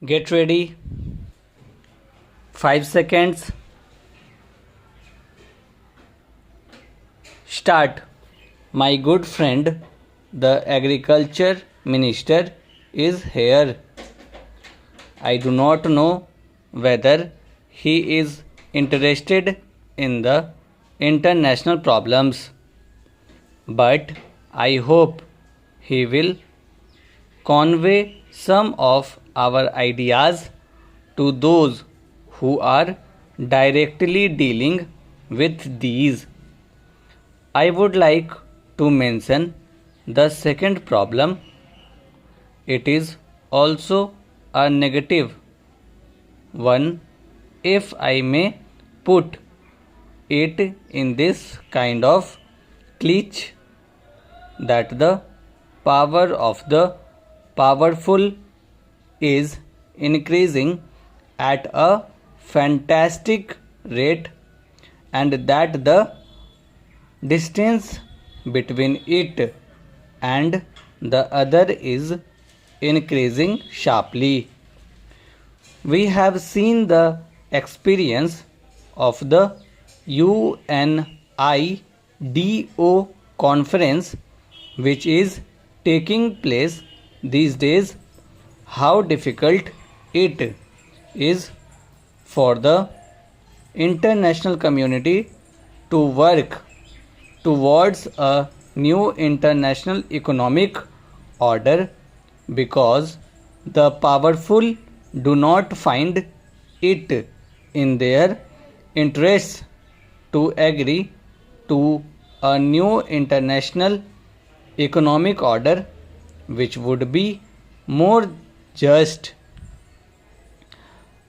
Get ready. 5 seconds. Start. My good friend, the agriculture minister, is here. I do not know whether he is interested in the international problems, but I hope he will convey some of our ideas to those who are directly dealing with these. I would like to mention the second problem. It is also a negative one, if I may put it in this kind of cliche, that the power of the powerful is increasing at a fantastic rate, and that the distance between it and the other is increasing sharply. We have seen the experience of the UNIDO conference, which is taking place these days, how difficult it is for the international community to work towards a new international economic order, because the powerful do not find it in their interests to agree to a new international economic order which would be more just,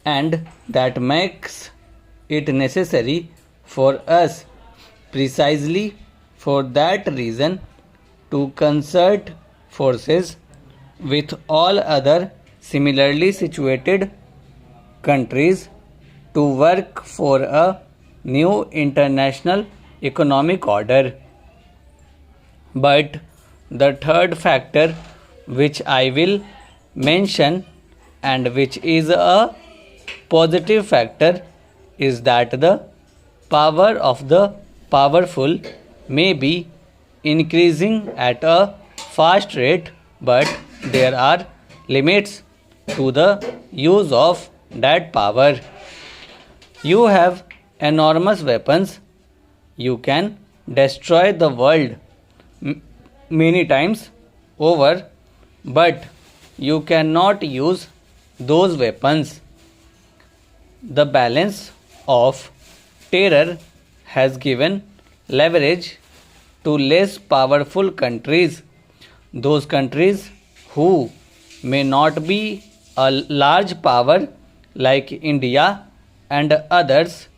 and that makes it necessary for us, precisely for that reason, to concert forces with all other similarly situated countries to work for a new international economic order. But the third factor which I will mention, and which is a positive factor, is that the power of the powerful may be increasing at a fast rate, but there are limits to the use of that power. You have enormous weapons. You can destroy the world many times over, but you cannot use those weapons. The balance of terror has given leverage to less powerful countries, those countries who may not be a large power like India and others,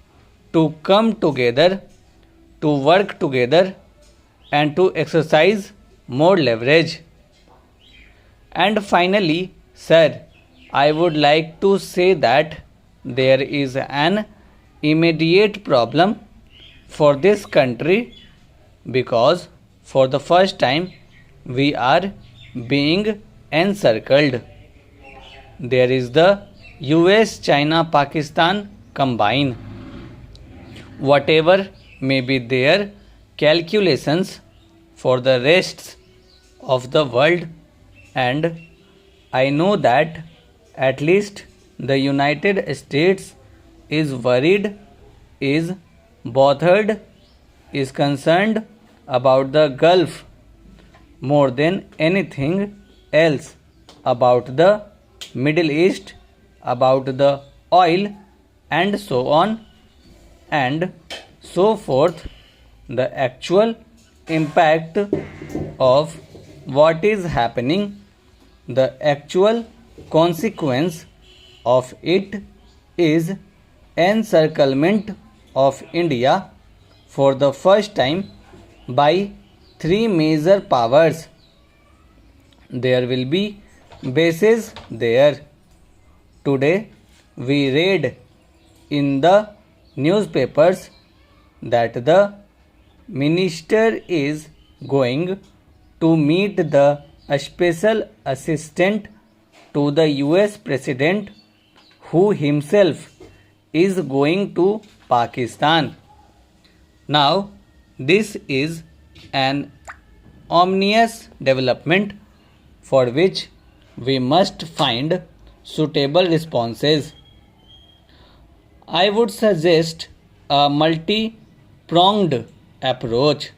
to come together, to work together, and to exercise more leverage. And finally, sir, I would like to say that there is an immediate problem for this country, because for the first time we are being encircled. There is the US, China, Pakistan combine. Whatever may be their calculations for the rest of the world, and I know that at least the United States is worried, is bothered, is concerned about the Gulf more than anything else, about the Middle East, about the oil, and so on and so forth. The actual impact of what is happening, the actual consequence of it, is encirclement of India for the first time by three major powers. There will be bases there. Today we read in the newspapers that the minister is going to meet the special assistant to the US President, who himself is going to Pakistan. Now, this is an ominous development for which we must find suitable responses. I would suggest a multi pronged approach.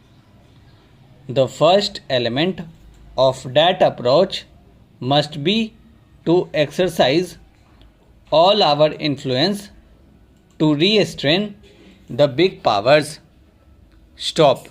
The first element of that approach must be to exercise all our influence to restrain the big powers. Stop.